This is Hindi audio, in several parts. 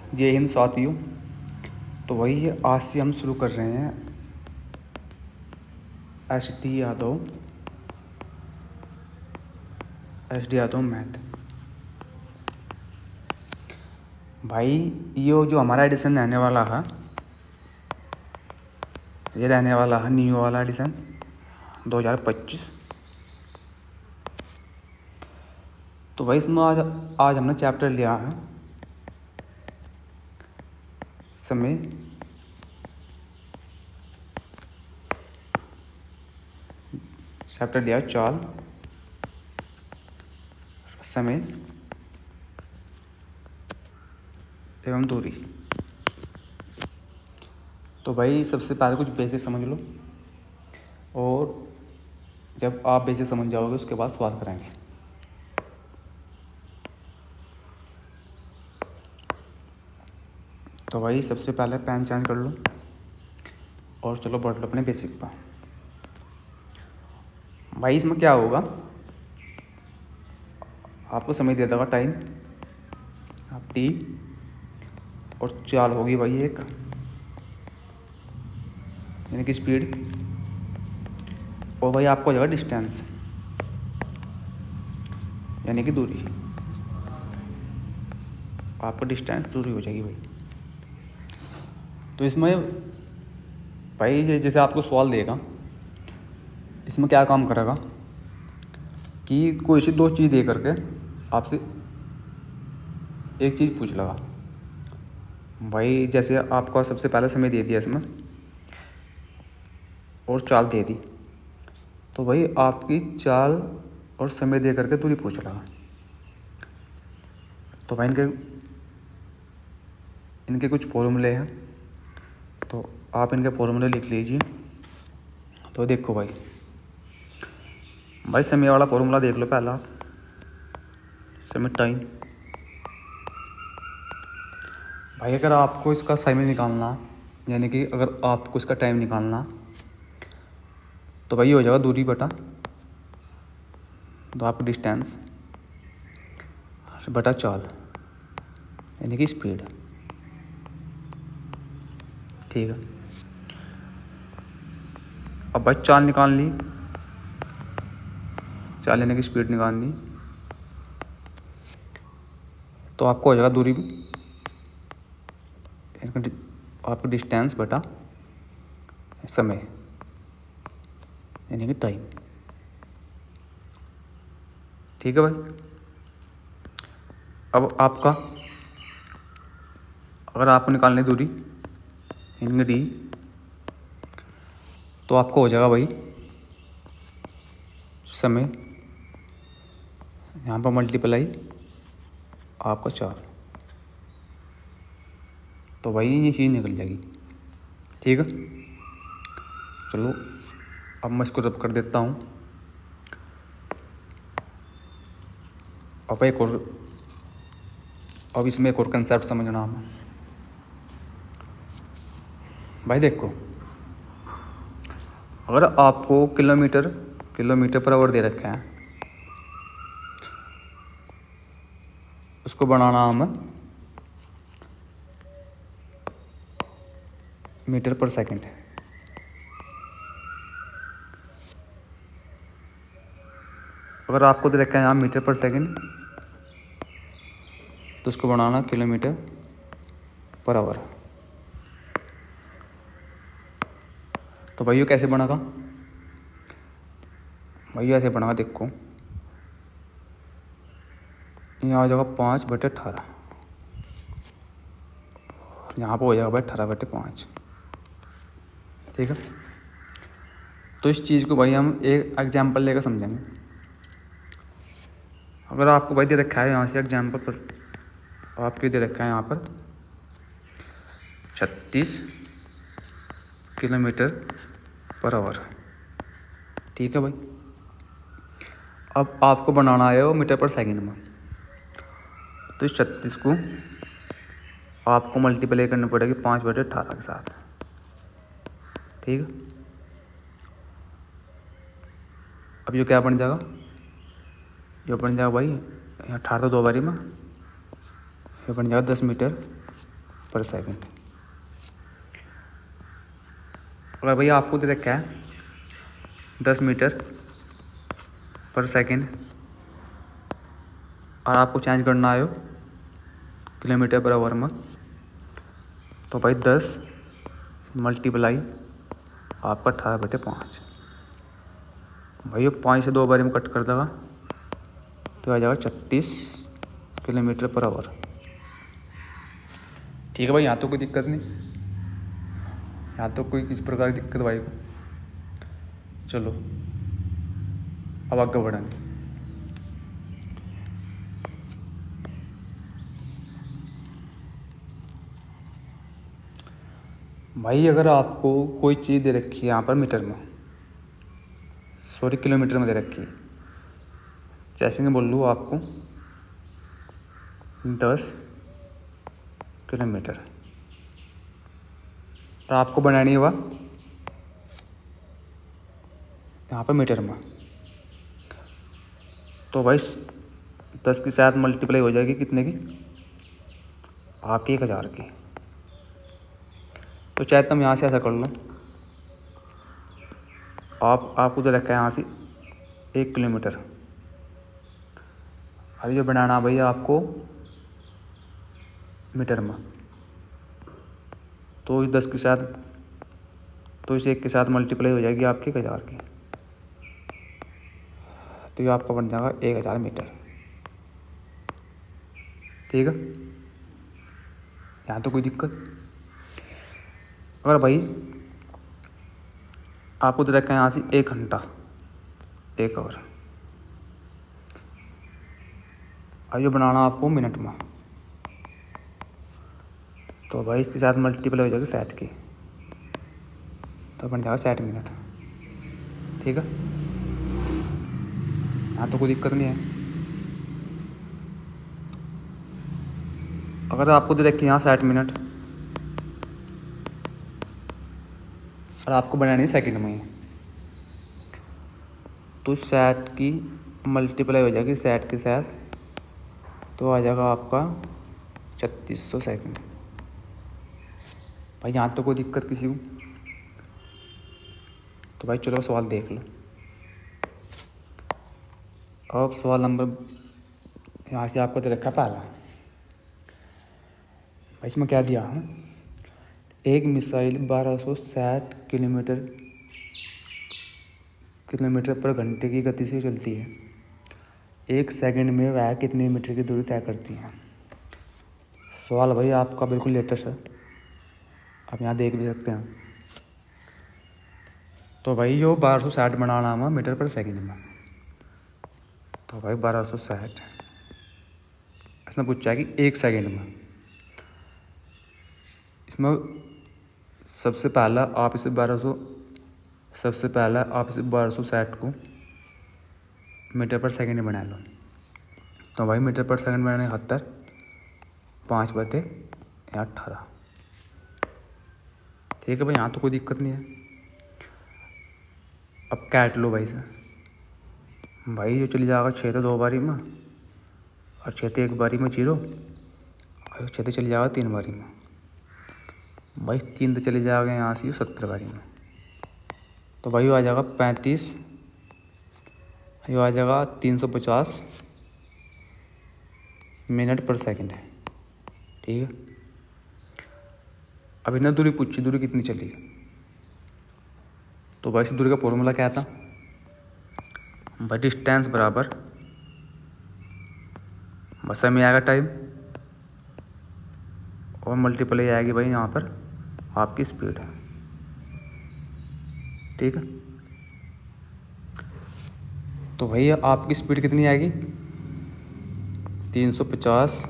जय हिंद साथियों। तो वही आज से हम शुरू कर रहे हैं एस डी यादव मैथ। भाई ये जो हमारा एडिशन रहने वाला है, ये रहने वाला है न्यू वाला एडिशन 2025। तो भाई इसमें आज हमने चैप्टर लिया है समय, चैप्टर लिया चाल, समय एवं दूरी। तो भाई सबसे पहले कुछ बेसिक समझ लो, और जब आप बेसिक समझ जाओगे उसके बाद सवाल करेंगे। तो भाई सबसे पहले पेन चेंज कर लो और चलो बढ़ लो अपने बेसिक पर। भाई इसमें क्या होगा, आपको समय दे देगा टाइम, आप टी, और चाल होगी भाई एक, यानी कि स्पीड, और भाई आपको हो जाएगा डिस्टेंस यानी कि दूरी। आपका डिस्टेंस दूरी हो जाएगी भाई। तो इसमें भाई जैसे आपको सवाल देगा, इसमें क्या काम करेगा कि कोई सी दो चीज़ दे करके आपसे एक चीज़ पूछ लगा। भाई जैसे आपका सबसे पहले समय दे दिया इसमें और चाल दे दी, तो भाई आपकी चाल और समय दे करके दूरी पूछ लगा। तो भाई इनके कुछ फॉर्मूले हैं, तो आप इनके फॉर्मूले लिख लीजिए। तो देखो भाई समय वाला फॉर्मूला देख लो पहला, समय टाइम। भाई अगर आपको इसका समय निकालना, यानी कि अगर आपको इसका टाइम निकालना, तो भाई हो जाएगा दूरी बटा, तो आपकी डिस्टेंस बटा चाल यानी कि स्पीड। ठीक है, अब भाई चाल निकाल ली, चाल यानी कि स्पीड निकालनी, तो आपको हो जाएगा दूरी आपकी डिस्टेंस बटा समय यानी कि टाइम। ठीक है भाई। अब आपका अगर आपको निकालनी दूरी यानी कि डी, तो आपको हो जाएगा भाई समय यहाँ पर मल्टीप्लाई आपका चाल, तो भाई ये चीज़ निकल जाएगी। ठीक है, चलो अब मैं इसको रब कर देता हूँ। अब इसमें एक और कंसेप्ट समझना है भाई। देखो अगर आपको किलोमीटर पर आवर दे रखा है, उसको बनाना हमें मीटर पर सेकंड है। अगर आपको दे रखा है यहाँ मीटर पर सेकंड, तो उसको बनाना किलोमीटर पर आवर। तो भाई ये कैसे बनेगा, भाई ऐसे बनेगा। देखो यहाँ आ जाएगा 5/18, यहाँ पर हो जाएगा भाई 18/5। ठीक है, तो इस चीज़ को भाई हम एक एग्जाम्पल लेकर समझेंगे। अगर आपको भाई दे रखा है यहाँ से एग्जाम्पल पर, आपके दे रखा है यहाँ पर 36 किलोमीटर पर आवर। ठीक है भाई, अब आपको बनाना है वो मीटर पर सेकंड में, तो इस 36 को आपको मल्टीप्लाई करनी पड़ेगी 5/18 के साथ। ठीक है, अब ये क्या बन जाएगा, ये बन जाएगा भाई 18 तो 2 बारी में, ये बन जाएगा 10 मीटर पर सेकंड। अगर भैया आपको दे रखा है 10 मीटर पर सेकंड और आपको चेंज करना है किलोमीटर पर आवर में, तो भाई 10 मल्टीप्लाई आपका 18/5। भाई 5 से 2 बारी में कट कर देगा तो आ जाएगा 36 किलोमीटर पर आवर। ठीक है भाई, यहाँ तो कोई दिक्कत नहीं, यहाँ तो कोई किसी प्रकार की दिक्कत भाई को। चलो अब आगे बढ़ेंगे। भाई अगर आपको कोई चीज़ दे रखी है यहाँ पर मीटर में, सॉरी किलोमीटर में दे रखी है, जैसे मैं बोल लूँ आपको 10 किलोमीटर और आपको बनानी हुआ यहाँ पर मीटर में, तो भाई 10 के साथ मल्टीप्लाई हो जाएगी कितने की, आपकी 1000 की। तो चाहे तुम यहाँ से ऐसा कर लो, आपको तो रखा है यहाँ से 1 किलोमीटर, अभी जो बनाना भैया आपको मीटर में, तो इस 10 के साथ, तो इस 1 के साथ मल्टीप्लाई हो जाएगी आपकी 1000 की, तो ये आपका बन जाएगा 1000 मीटर। ठीक है, यहाँ तो कोई दिक्कत। अगर भाई आपको दे रखा है यहाँ से 1 घंटा 1 आवर, आइए बनाना आपको मिनट में, तो भाई इसके साथ मल्टीप्लाई हो जाएगी 60 की, तो बन जाएगा 60 मिनट। ठीक है, यहाँ तो कोई दिक्कत नहीं है। अगर आपको दे रखी है यहाँ 60 मिनट और आपको बनानी है सेकंड में ही, तो 60 की मल्टीप्लाई हो जाएगी 60 के साथ, तो आ जाएगा आपका 3600 सेकंड। भाई यहाँ तो कोई दिक्कत किसी को, तो भाई चलो सवाल देख लो। अब सवाल नंबर यहाँ से आपको दे रखा पहला, भाई इसमें क्या दिया है, एक मिसाइल 1260 किलोमीटर पर घंटे की गति से चलती है, 1 सेकंड में वह कितने मीटर की दूरी तय करती है। सवाल भाई आपका बिल्कुल लेटेस्ट है, आप यहाँ देख भी सकते हैं। तो भाई जो 1260 बनाना है मीटर पर सेकंड में, तो भाई 1260 इसने पूछा है कि 1 सेकंड में, इसमें सबसे पहला आप इसे 1260 को मीटर पर सेकंड बना लो, तो भाई मीटर पर सेकंड बनाने 71 5/18। ठीक है भाई, यहाँ तो कोई दिक्कत नहीं है। अब काट लो भाई से, भाई जो चली जाएगा 6 तो 2 बारी में, और 6 तो 1 बारी में 0, और 6 तो चली जाएगा 3 बारी में, भाई 3 तो चली जाएगा यहाँ से 70 बारी में, तो भाई आ जाएगा 35, ये आ जाएगा 350 मिनट पर सेकंड है। ठीक है, अब इन्हें दूरी पूछी, दूरी कितनी चली, तो भाई इस दूरी का फॉर्मूला क्या था, भाई डिस्टेंस बराबर बस में आएगा टाइम और मल्टीप्लाई आएगी भाई यहाँ पर आपकी स्पीड है। ठीक है, तो भाई आपकी स्पीड कितनी आएगी 350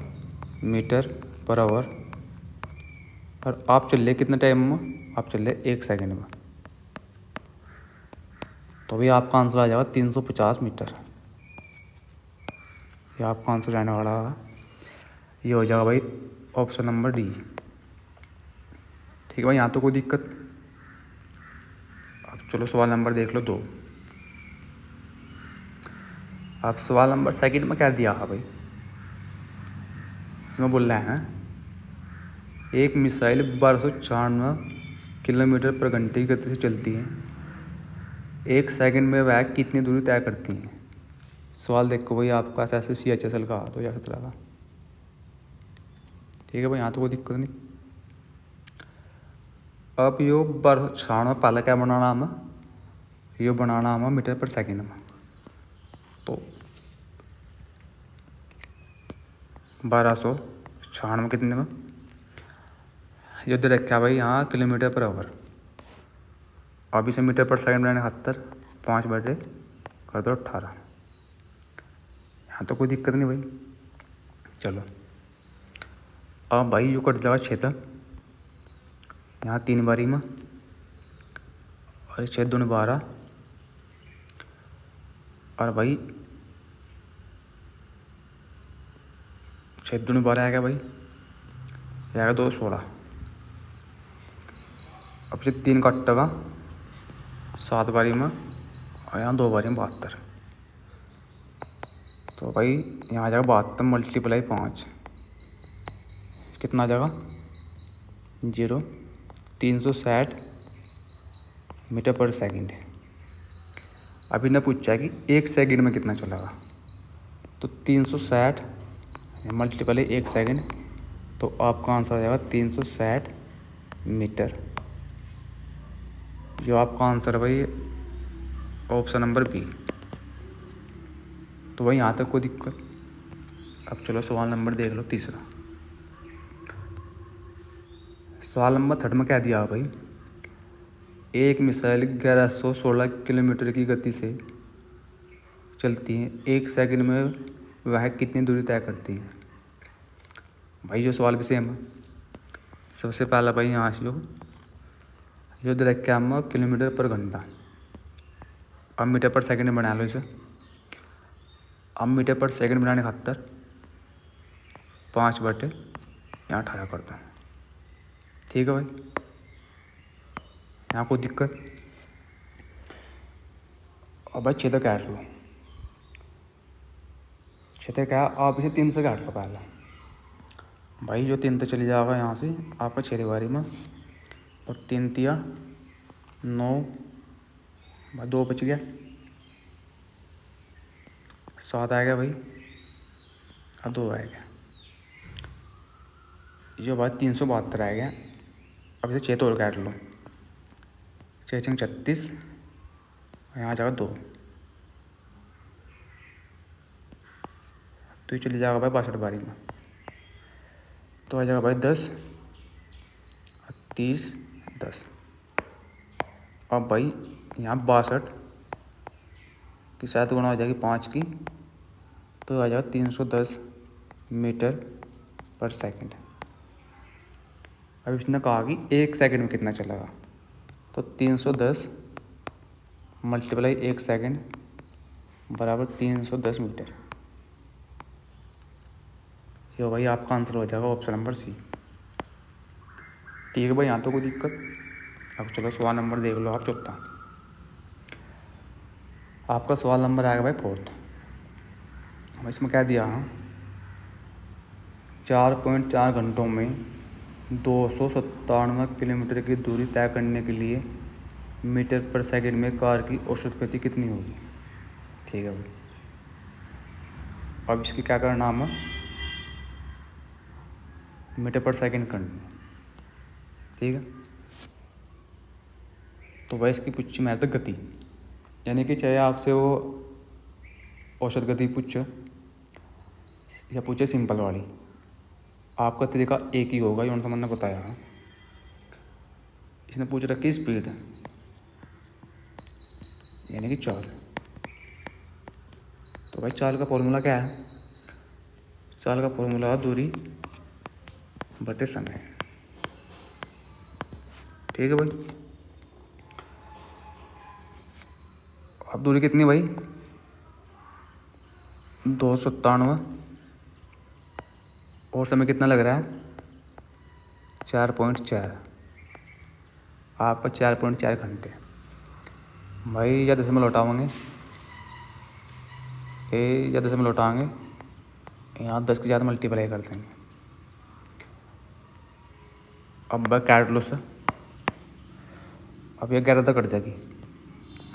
मीटर पर आवर, और आप चल रहे कितने टाइम में, आप चल रहे 1 सेकंड में, तो भाई आपका आंसर आ जाएगा 350 मीटर। ये आपका आंसर रहने वाला है, ये हो जाएगा भाई ऑप्शन नंबर डी। ठीक है भाई, यहाँ तो कोई दिक्कत। अब चलो सवाल नंबर देख लो 2। अब सवाल नंबर सेकंड में क्या दिया है भाई, इसमें बोल रहे हैं एक मिसाइल 1294 किलोमीटर पर घंटे की गति से चलती है। एक सेकंड में वह कितनी दूरी तय करती हैं। सवाल देखो भाई, आपका ऐसे CHSL का तो या तरह का। ठीक है भाई, यहाँ तो कोई दिक्कत नहीं। अब यो 1296 पहले क्या बनाना हमें, यो बनाना हमें मीटर पर सेकंड में। तो 1296 कितने में, यो दे रखा भाई यहाँ किलोमीटर पर आवर। अब इसे मीटर पर सेकंड बनाने 71, 5 बटे कर दो 18। यहाँ तो कोई दिक्कत नहीं भाई। चलो अब भाई यू कट जाएगा 6 तक, यहाँ 3 बारी में, और 6 दूनी 12, और भाई 6 दूनी 12 आएगा भाई, आएगा 2 16। अब से 3 कटेगा 7 बारी में, और यहाँ 2 बारी में 72। तो भाई यहाँ आ जाएगा 72 मल्टीप्लाई 5, कितना आ जाएगा 0, 360 मीटर पर सेकंड। अभी ने पूछा है कि 1 सेकंड में कितना चलेगा, तो 360 मल्टीप्लाई 1 सेकंड, तो आपका आंसर आ जाएगा 360 मीटर। जो आपका आंसर है भाई ऑप्शन नंबर बी। तो भाई यहाँ तक कोई दिक्कत। अब चलो सवाल नंबर देख लो तीसरा। सवाल नंबर 3 में क्या दिया है भाई, एक मिसाइल 1116 किलोमीटर की गति से चलती है। 1 सेकंड में वह कितनी दूरी तय करती है। भाई जो सवाल भी सेम है। सबसे पहला भाई यहाँ से जो दे रखा है हम किलोमीटर पर घंटा, अब मीटर पर सेकंड में बना लो इसे। अब मीटर पर सेकंड बनाने 71, 5 बटे यहाँ 18 कर दो। ठीक है भाई, यहाँ कोई दिक्कत। और भाई 6 तक काट लो, 6 तक क्या, आप इसे 3 से काट लो पहला। भाई जो 3 तक चली जाएगा यहाँ से आपका 6 बारी में, और 3 तिया 9, भाई 2 बच गया, 7 आएगा भाई, अब 2 आएगा, ये भाई 372 आएगा। अब इसे 6 तो और काट लो, 6 छंग 36, यहाँ आ जाएगा 2, तो ये चली जाएगा भाई 62 बारी में, तो आ जाएगा भाई 10, 30, 10। अब भाई यहाँ 62 की शायद गुणा हो जाएगी 5 की, तो आ जाएगा 310 मीटर पर सेकंड। अब इसने कहा कि 1 सेकंड में कितना चलेगा, तो 310 मल्टीप्लाई 1 सेकंड बराबर 310 मीटर। ये भाई आपका आंसर हो जाएगा ऑप्शन नंबर सी। ठीक है भाई, यहाँ तो कोई दिक्कत। अब चलो सवाल नंबर देख लो आप चौथा। आपका सवाल नंबर आएगा भाई 4th। हम इसमें क्या दिया है, 4.4 घंटों में 297 किलोमीटर की दूरी तय करने के लिए मीटर पर सेकंड में कार की औसत गति कितनी होगी। ठीक है भाई, अब इसकी क्या करना हमें, मीटर पर सेकंड करनी। ठीक है, तो भाई इसकी पूछी मेरे तक गति, यानी कि चाहे आपसे वो औसत गति पूछे या पूछे सिंपल वाली, आपका तरीका एक ही होगा। ये मैंने बताया है। इसने पूछ रखी स्पीड, यानी कि चाल। तो भाई चाल का फॉर्मूला क्या है, चाल का फॉर्मूला है दूरी बटे समय। ठीक है भाई, अब दूरी कितनी भाई 297, और समय कितना लग रहा है 4.4, आपका 4.4 घंटे। भाई या 10 में लौटाओगे, या 10 में लौटाएंगे, यहाँ 10 के साथ मल्टीप्लाई कर देंगे, अब भाई काट लो सर। अब ये 11 तक कट जाएगी,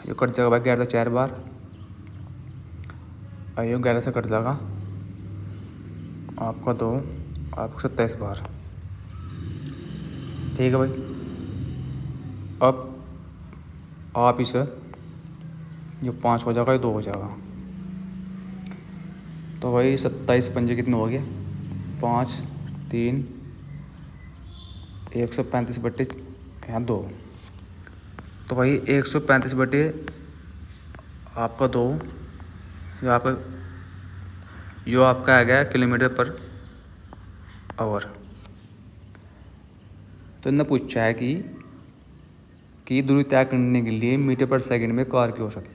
ये कट जाएगा भाई 11 4 बार, और ये 11 से कट जाएगा आपका 2, आपको 27 बार। ठीक है भाई। अब आप इसे जो 5 हो जाएगा, ये 2 हो जाएगा, तो भाई 27 पंजे कितने हो गए, 5 3 135 बटे यहाँ 2, तो भाई 135 बटे आपका 2, जो आपका आ गया किलोमीटर पर आवर। तो इन्होंने पूछा है कि दूरी तय करने के लिए मीटर पर सेकंड में कार की हो सके।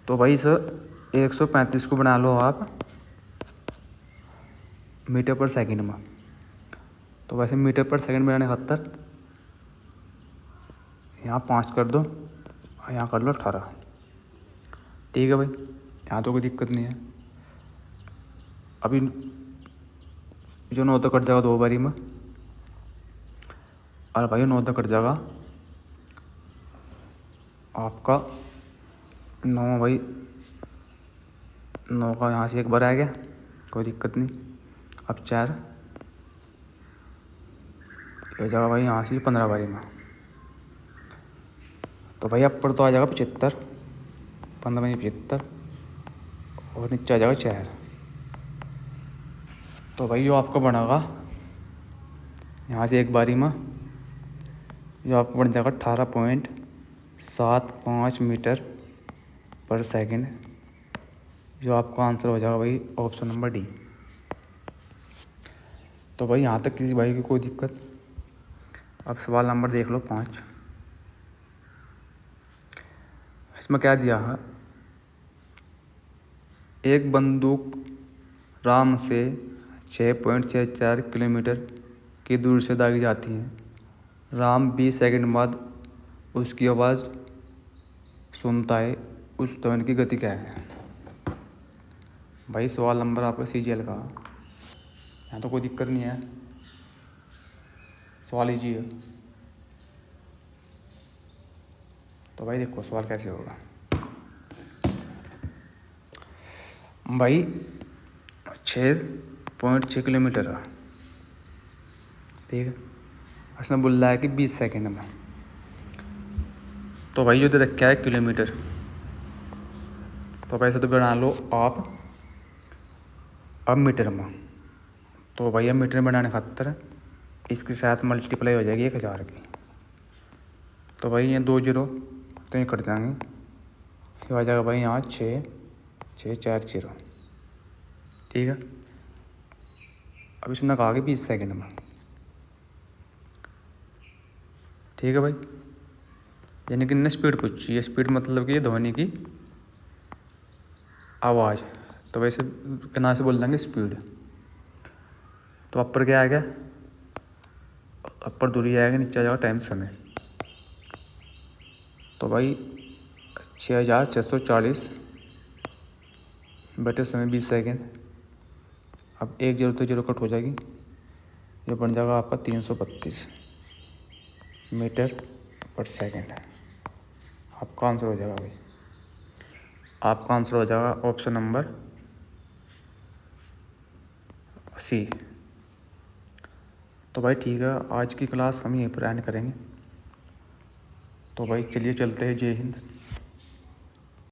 तो भाई सर 135 को बना लो आप मीटर पर सेकंड में, तो वैसे मीटर पर सेकंड बनाने खातर यहाँ 5 कर दो और यहाँ कर लो 18। ठीक है भाई, यहाँ तो कोई दिक्कत नहीं है। अभी जो 9 तक कट जाएगा 2 बारी में, और भाई 9 तक कट जाएगा आपका 9, भाई 9 का यहाँ से एक बार आ गया, कोई दिक्कत नहीं। अब 4 हो जाएगा भाई यहाँ से 15 बारी में, तो भाई ऊपर तो आ जाएगा 75, 15 में 75, और नीचे आ जाएगा 4। तो भाई जो आपका बनेगा यहाँ से एक बारी में, जो आपको बन जाएगा 18.75 मीटर पर सेकंड, जो आपका आंसर हो जाएगा भाई ऑप्शन नंबर डी। तो भाई यहाँ तक किसी भाई की कोई दिक्कत। अब सवाल नंबर देख लो 5। इसमें क्या दिया है, एक बंदूक राम से 6.64 किलोमीटर की दूरी से दागी जाती है। राम 20 सेकंड बाद उसकी आवाज़ सुनता है, उस ध्वनि की गति क्या है। भाई सवाल नंबर आपका CGL का, यहाँ तो कोई दिक्कत नहीं है, सवाल लीजिए। तो भाई देखो सवाल कैसे होगा। भाई 6.6 किलोमीटर है, ठीक है, उसने बोल रहा है कि 20 सेकंड में। तो भाई जो दे रखा है किलोमीटर, तो भाई से तो बना लो आप अब मीटर में। तो भाई अब मीटर में बनाने खातर इसके साथ मल्टीप्लाई हो जाएगी 1000 की। तो भाई ये 2 0 तो ये कट जाएंगे, ये आ जाएगा भाई यहाँ 6 6 4 0। ठीक है, अब इसने कहा कि 20 सेकंड में। ठीक है भाई, यानी कि इन्हें स्पीड पूछी है। स्पीड मतलब कि ये ध्वनि की आवाज़, तो वैसे कहना से बोल देंगे स्पीड। तो अपर क्या आ गया, अपर दूरी आएगा, नीचे आ जाएगा टाइम समय। तो भाई 6640 बटे समय 20 सेकेंड। अब 1 0 तो 0 कट हो जाएगी, ये बन जाएगा आपका 332 मीटर पर सेकेंड। आपका आंसर हो जाएगा भाई, आपका आंसर हो जाएगा ऑप्शन नंबर सी। तो भाई ठीक है, आज की क्लास हम यहीं पर एंड करेंगे। तो भाई चलिए चलते हैं, जय हिंद।